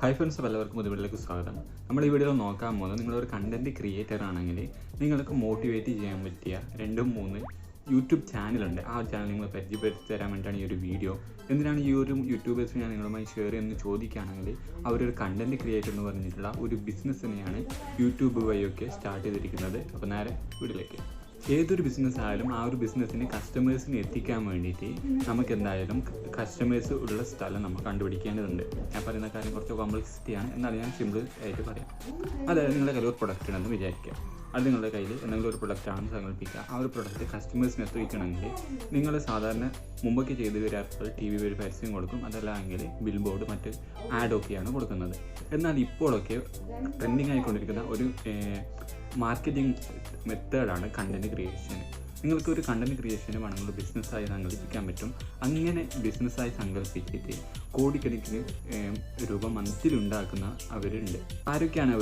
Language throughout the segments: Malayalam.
ഹൈ ഫ്രണ്ട്സ്, എല്ലാവർക്കും പുതിയ സ്വാഗതം. നമ്മൾ ഈ വീഡിയോയിൽ നോക്കാൻ പോകുന്നത് നിങ്ങളൊരു കണ്ടൻറ്റ് ക്രിയേറ്റർ ആണെങ്കിൽ നിങ്ങൾക്ക് മോട്ടിവേറ്റ് ചെയ്യാൻ പറ്റിയ 2-3 യൂട്യൂബ് ചാനലുണ്ട്. ആ ചാനൽ നിങ്ങൾ പരിചയപ്പെടുത്തി തരാൻ വേണ്ടിയിട്ടാണ് ഈ ഒരു വീഡിയോ. എന്തിനാണ് ഈ ഒരു യൂട്യൂബേഴ്സ് ഞാൻ നിങ്ങളുമായി ഷെയർ ചെയ്യുന്നത് ചോദിക്കുകയാണെങ്കിൽ, അവരൊരു കണ്ടൻറ്റ് ക്രിയേറ്റർ എന്ന് പറഞ്ഞിട്ടുള്ള ഒരു ബിസിനസ് തന്നെയാണ് യൂട്യൂബ് വഴിയൊക്കെ സ്റ്റാർട്ട് ചെയ്തിരിക്കുന്നത്. അപ്പോൾ നേരെ വീഡിയോയിലേക്ക്. ഏതൊരു ബിസിനസ് ആയാലും ആ ഒരു ബിസിനസ്സിന് കസ്റ്റമേഴ്സിന് എത്തിക്കാൻ വേണ്ടിയിട്ട് നമുക്ക് എന്തായാലും കസ്റ്റമേഴ്സ് ഉള്ള സ്ഥലം നമ്മൾ കണ്ടുപിടിക്കേണ്ടതുണ്ട്. ഞാൻ പറയുന്ന കാര്യം കുറച്ച് കോംപ്ലക്സിറ്റിയാണ്, എന്നാലും ഞാൻ സിമ്പിൾ ആയിട്ട് പറയാം. അതായത് നിങ്ങളുടെ കയ്യിൽ ഒരു പ്രൊഡക്റ്റ് ഉണ്ടെന്ന് വിചാരിക്കുക. അത് നിങ്ങളുടെ കയ്യിൽ എന്തെങ്കിലും ഒരു പ്രൊഡക്റ്റ് ആണെന്ന് സങ്കല്പിക്കുക. ആ ഒരു പ്രൊഡക്റ്റ് കസ്റ്റമേഴ്സിന് എത്തിക്കണമെങ്കിൽ നിങ്ങൾ സാധാരണ മുമ്പൊക്കെ ചെയ്ത് വരാറുള്ളത് TV വഴി പരസ്യം കൊടുക്കും, അതല്ലെങ്കിൽ ബിൽ ബോർഡ് മറ്റ് ആഡൊക്കെയാണ് കൊടുക്കുന്നത്. എന്നാൽ ഇപ്പോഴൊക്കെ ട്രെൻഡിങ് ആയിക്കൊണ്ടിരിക്കുന്ന ഒരു മാർക്കറ്റിംഗ് മെത്തേഡാണ് കണ്ടൻറ്റ് ക്രിയേഷൻ. നിങ്ങൾക്കൊരു കണ്ടൻറ്റ് ക്രിയേഷന് വേണമെങ്കിൽ ബിസിനസ്സായി സങ്കല്പിക്കാൻ പറ്റും. അങ്ങനെ ബിസിനസ്സായി സങ്കല്പിച്ചിട്ട് കോടിക്കണക്കിന് രൂപ മന്തിലുണ്ടാക്കുന്ന അവരുണ്ട്. ആരൊക്കെയാണ്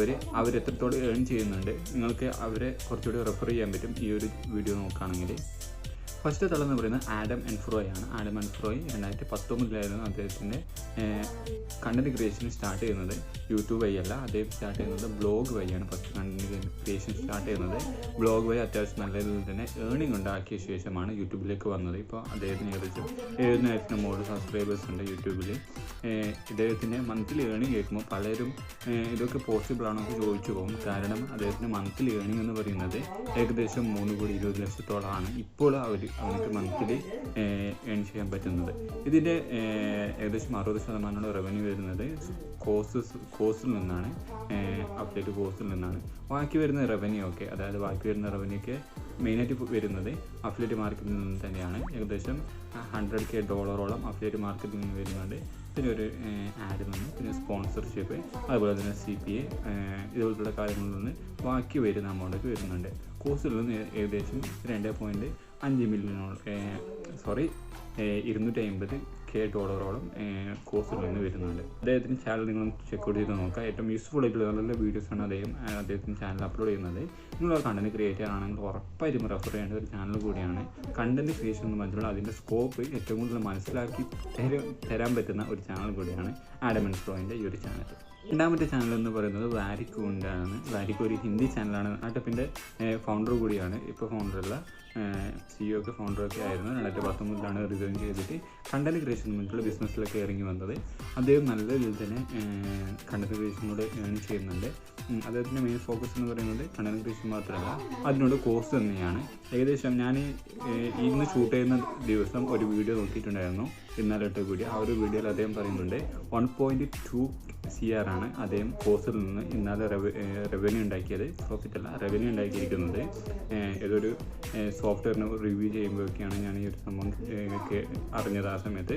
അവരെത്രത്തോളം ഏൺ ചെയ്യുന്നുണ്ട്, നിങ്ങൾക്ക് അവരെ കുറച്ചുകൂടി റെഫർ ചെയ്യാൻ പറ്റും ഈ ഒരു വീഡിയോ നോക്കുകയാണെങ്കിൽ. ഫസ്റ്റ് തളം എന്ന് പറയുന്നത് ആഡം ആൻഡ് ഫ്രോയ് ആണ്. ആഡം ആൻഡ് ഫ്രോയ് 2019 അദ്ദേഹത്തിൻ്റെ കണ്ടൻറ്റ് ക്രിയേഷൻ സ്റ്റാർട്ട് ചെയ്യുന്നത് യൂട്യൂബ് വഴിയല്ല. അദ്ദേഹം സ്റ്റാർട്ട് ചെയ്യുന്നത് ബ്ലോഗ് വഴിയാണ്. ഫസ്റ്റ് കണ്ടൻറ്റ് ക്രിയേഷൻ സ്റ്റാർട്ട് ചെയ്യുന്നത് ബ്ലോഗ് വഴി. അത്യാവശ്യം നല്ല രീതിയിൽ തന്നെ ഏണിംഗ് ഉണ്ടാക്കിയ ശേഷമാണ് യൂട്യൂബിലേക്ക് വന്നത്. ഇപ്പോൾ അദ്ദേഹത്തിന് ഏകദേശം 70,000 മുകളിൽ സബ്സ്ക്രൈബേഴ്സ് ഉണ്ട് യൂട്യൂബിൽ. ഇദ്ദേഹത്തിൻ്റെ മന്ത്ലി ഏണിംഗ് കേൾക്കുമ്പോൾ പലരും ഇതൊക്കെ പോസിബിൾ ആണോ എന്ന് ചോദിച്ചു പോകും. കാരണം അദ്ദേഹത്തിൻ്റെ മന്ത്ലി ഏണിംഗ് എന്ന് പറയുന്നത് ഏകദേശം 3,20,00,000 ഇപ്പോൾ അവർക്ക് മന്ത്ലി ഏൺ ചെയ്യാൻ പറ്റുന്നത്. ഇതിൻ്റെ ഏകദേശം 60% റവന്യൂ വരുന്നത് കോഴ്സിൽ നിന്നാണ്, അപ്ഡേറ്റ് കോഴ്സിൽ നിന്നാണ്. ബാക്കി വരുന്ന റവന്യൂ ഒക്കെ, അതായത് ബാക്കി വരുന്ന റവന്യൂ ഒക്കെ മെയിനായിട്ട് വരുന്നത് അഫിലിയേറ്റ് മാർക്കറ്റിൽ നിന്ന് തന്നെയാണ്. ഏകദേശം $100,000 അഫിലിയേറ്റ് മാർക്കറ്റിൽ നിന്ന് വരുന്നുണ്ട്. പിന്നെ ഒരു ആഡ് നിന്ന്, പിന്നെ സ്പോൺസർഷിപ്പ്, അതുപോലെ തന്നെ CPA ഇതുപോലുള്ള കാര്യങ്ങളിൽ നിന്ന് ബാക്കി വരുന്ന എമൗണ്ടൊക്കെ വരുന്നുണ്ട്. കോഴ്സിൽ നിന്ന് ഏകദേശം 2.5 മില്യൺ $250,000 കോഴ്സിൽ നിന്ന് വരുന്നുണ്ട്. അദ്ദേഹത്തിൻ്റെ ചാനൽ നിങ്ങൾ ചെക്ക് ചെയ്ത് നോക്കുക. ഏറ്റവും യൂസ്ഫുൾ ആയിട്ടുള്ള നല്ല വീഡിയോസാണ് അദ്ദേഹത്തിൻ്റെ ചാനൽ അപ്ലോഡ് ചെയ്യുന്നത്. നിങ്ങൾ കണ്ടൻറ്റ് ക്രിയേറ്റർ ആണെങ്കിൽ ഉറപ്പായിട്ടും റെഫർ ചെയ്യേണ്ട ഒരു ചാനൽ കൂടിയാണ്. കണ്ടൻറ്റ് ക്രിയേഷൻ എന്ന് പറഞ്ഞാൽ അതിൻ്റെ സ്കോപ്പ് ഏറ്റവും കൂടുതൽ മനസ്സിലാക്കി തരാൻ പറ്റുന്ന ഒരു ചാനൽ കൂടിയാണ് ആഡം ആൻഡ് ഫ്രോയിൻ്റെ ഈ ഒരു ചാനൽ. രണ്ടാമത്തെ ചാനൽ എന്ന് പറയുന്നത് വാരിക്കുണ്ടാണ്. വാരിക്ക് ഒരു ഹിന്ദി ചാനലാണ്. ആ ടപ്പിൻ്റെ ഫൗണ്ടർ കൂടിയാണ്. ഇപ്പോൾ ഫൗണ്ടറല്ല, CEO ഒക്കെ ഫൗണ്ടറൊക്കെ ആയിരുന്നു. 2019 റിസൈൻ ചെയ്തിട്ട് കണ്ടൻറ്റ് ക്രിയേഷൻ വേണ്ടിയിട്ടുള്ള ബിസിനസ്സിലൊക്കെ ഇറങ്ങി വന്നത്. അദ്ദേഹം നല്ല രീതിയിൽ തന്നെ കണ്ടൻറ്റ് ക്രിയേഷനോട് ഏൺ ചെയ്യുന്നുണ്ട്. അദ്ദേഹത്തിൻ്റെ മെയിൻ ഫോക്കസ് എന്ന് പറയുന്നത് കണ്ടൻറ്റ് ക്രിയേഷൻ മാത്രമല്ല, അതിനോട് കോഴ്സ് തന്നെയാണ്. ഏകദേശം ഞാൻ ഇന്ന് ഷൂട്ട് ചെയ്യുന്ന ദിവസം ഒരു വീഡിയോ നോക്കിയിട്ടുണ്ടായിരുന്നു, ഇന്നലത്തെ വീഡിയോ. ആ ഒരു വീഡിയോയിൽ അദ്ദേഹം പറയുന്നുണ്ട് 1.2 CR ആണ് അദ്ദേഹം കോഴ്സിൽ നിന്ന് ഇന്നലെ റവന്യൂ ഉണ്ടാക്കിയത്. പ്രോഫിറ്റ് അല്ല, റവന്യൂ ഉണ്ടാക്കിയിരിക്കുന്നത്. ഏതൊരു സോഫ്റ്റ്വെയറിന് റിവ്യൂ ചെയ്യുമ്പോഴൊക്കെയാണ് ഞാൻ ഈ ഒരു സംഭവം ഒക്കെ അറിഞ്ഞത് ആ സമയത്ത്.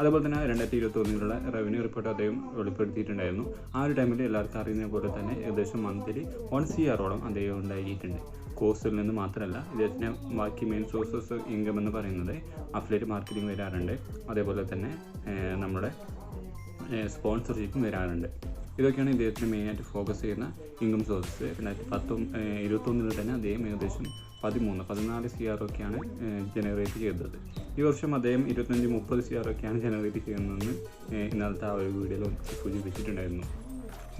അതുപോലെ തന്നെ 2021 റവന്യൂ റിപ്പോർട്ട് അദ്ദേഹം വെളിപ്പെടുത്തിയിട്ടുണ്ടായിരുന്നു. ആ ഒരു ടൈമിൽ എല്ലാവർക്കും അറിയുന്ന പോലെ തന്നെ ഏകദേശം മന്ത്ലി 1 CR അദ്ദേഹം ഉണ്ടാക്കിയിട്ടുണ്ട്. കോഴ്സിൽ നിന്ന് മാത്രമല്ല, ഇദ്ദേഹത്തിന് ബാക്കി മെയിൻ സോഴ്സസ് ഇൻകം എന്ന് പറയുന്നത് അഫിലിയേറ്റ് മാർക്കറ്റിംഗ് വരാറുണ്ട്. അതേപോലെ തന്നെ നമ്മുടെ സ്പോൺസർഷിപ്പും വരാറുണ്ട്. ഇതൊക്കെയാണ് ഇദ്ദേഹത്തിന് മെയിനായിട്ട് ഫോക്കസ് ചെയ്യുന്ന ഇൻകം സോഴ്സസ്. 2021 തന്നെ അദ്ദേഹം ഏകദേശം 13-14 CR ഒക്കെയാണ് ജനറേറ്റ് ചെയ്തത്. ഈ വർഷം അദ്ദേഹം 25-30 CR ഒക്കെയാണ് ജനറേറ്റ് ചെയ്യുന്നതെന്ന് ഇന്നലത്തെ ആ ഒരു വീഡിയോയിൽ സൂചിപ്പിച്ചിട്ടുണ്ടായിരുന്നു.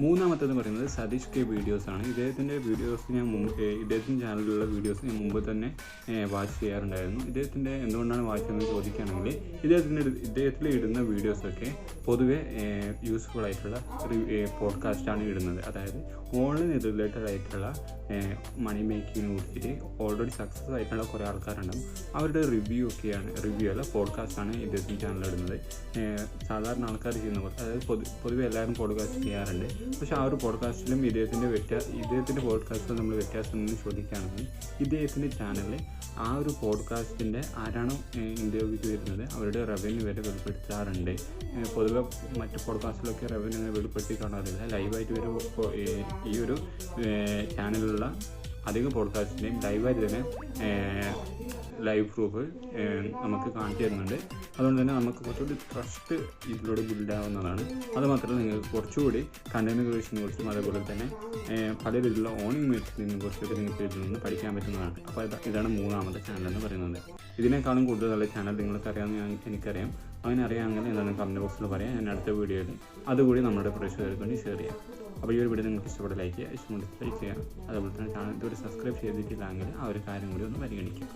മൂന്നാമത്തേത് പറയുന്നത് സതീഷ് K വീഡിയോസ് ആണ്. ഇദ്ദേഹത്തിൻ്റെ വീഡിയോസ് ഇദ്ദേഹത്തിൻ്റെ ചാനലിലുള്ള വീഡിയോസ് ഞാൻ മുമ്പ് തന്നെ വാച്ച് ചെയ്യാറുണ്ടായിരുന്നു. ഇദ്ദേഹത്തിൻ്റെ എന്തുകൊണ്ടാണ് വാച്ച് ചെയ്യുന്നത് ചോദിക്കുകയാണെങ്കിൽ, ഇദ്ദേഹത്തിൽ ഇടുന്ന വീഡിയോസൊക്കെ പൊതുവെ യൂസ്ഫുൾ ആയിട്ടുള്ള പോഡ്കാസ്റ്റാണ് ഇടുന്നത്. അതായത് ഓൺലൈൻ റിലേറ്റഡ് ആയിട്ടുള്ള മണി മേക്കിങ്ങിനെ കുറിച്ചിട്ട് ഓൾറെഡി സക്സസ് ആയിട്ടുള്ള കുറേ ആൾക്കാരുണ്ടാകും. അവരുടെ റിവ്യൂ അല്ല പോഡ്കാസ്റ്റാണ് ഇദ്ദേഹത്തിൻ്റെ ചാനലിടുന്നത്. സാധാരണ ആൾക്കാർ ചെയ്യുന്ന പോലെ, അതായത് പൊതുവെ എല്ലാവരും പോഡ്കാസ്റ്റ് ചെയ്യാറുണ്ട്. പക്ഷേ ആ ഒരു പോഡ്കാസ്റ്റിലും ഇദ്ദേഹത്തിൻ്റെ പോഡ്കാസ്റ്റിലും നമ്മൾ വ്യത്യാസം എന്ന് ചോദിക്കുകയാണെങ്കിൽ, ഇദ്ദേഹത്തിൻ്റെ ചാനലിൽ ആ ഒരു പോഡ്കാസ്റ്റിൻ്റെ ആരാണോ ഇന്റർവ്യൂ വരുന്നത് അവരുടെ റവന്യൂ വരെ വെളിപ്പെടുത്താറുണ്ട്. പൊതുവെ മറ്റ് പോഡ്കാസ്റ്റിലൊക്കെ റവന്യൂ വെളിപ്പെടുത്തി കാണാറില്ല. ലൈവായിട്ട് വരെ ഈ ഒരു ചാനലിലുള്ള അധികം പോഡ്കാസ്റ്റിൻ്റെയും ലൈവായിട്ട് തന്നെ ലൈവ് പ്രൂഫ് നമുക്ക് കാണിച്ചു തരുന്നുണ്ട്. അതുകൊണ്ട് തന്നെ നമുക്ക് കുറച്ചുകൂടി ട്രസ്റ്റ് ഇതിലൂടെ ബിൽഡ് ആവുന്നതാണ്. അതുമാത്രമല്ല, നിങ്ങൾക്ക് കുറച്ചുകൂടി കണ്ടൻറ്റ് ക്രിയേഷനെ കുറിച്ചും അതേപോലെ തന്നെ പല രീതിയിലുള്ള ഓണിംഗ് മെത്തേഡിനെ കുറിച്ചൊക്കെ നിങ്ങൾക്ക് ഇതിൽ നിന്ന് പഠിക്കാൻ പറ്റുന്നതാണ്. അപ്പോൾ ഇതാണ് മൂന്നാമത്തെ ചാനൽ എന്ന് പറയുന്നത്. ഇതിനേക്കാളും കൂടുതൽ നല്ല ചാനൽ നിങ്ങൾക്കറിയാമെന്ന് എനിക്കറിയാം. അങ്ങനെ അറിയാമെങ്കിൽ എന്താണ് കമൻറ്റ് ബോക്സിൽ പറയാം. ഞാൻ അടുത്ത വീഡിയോയിൽ അതുകൂടി നമ്മുടെ പ്രേക്ഷകർക്ക് വേണ്ടി ഷെയർ ചെയ്യാം. അപ്പോൾ ഈ ഒരു വീഡിയോ നിങ്ങൾക്ക് ഇഷ്ടപ്പെട്ട ലൈക്ക് ചെയ്യുക, ഇഷ്ടമുണ്ട് ഡിസ്ലൈക്ക് ചെയ്യുക. അതുപോലെ തന്നെ ചാനൽ ഇതുവരെ സബ്സ്ക്രൈബ് ചെയ്തിട്ടില്ലെങ്കിൽ ആ ഒരു കാര്യം കൂടി ഒന്ന് പരിഗണിക്കുക.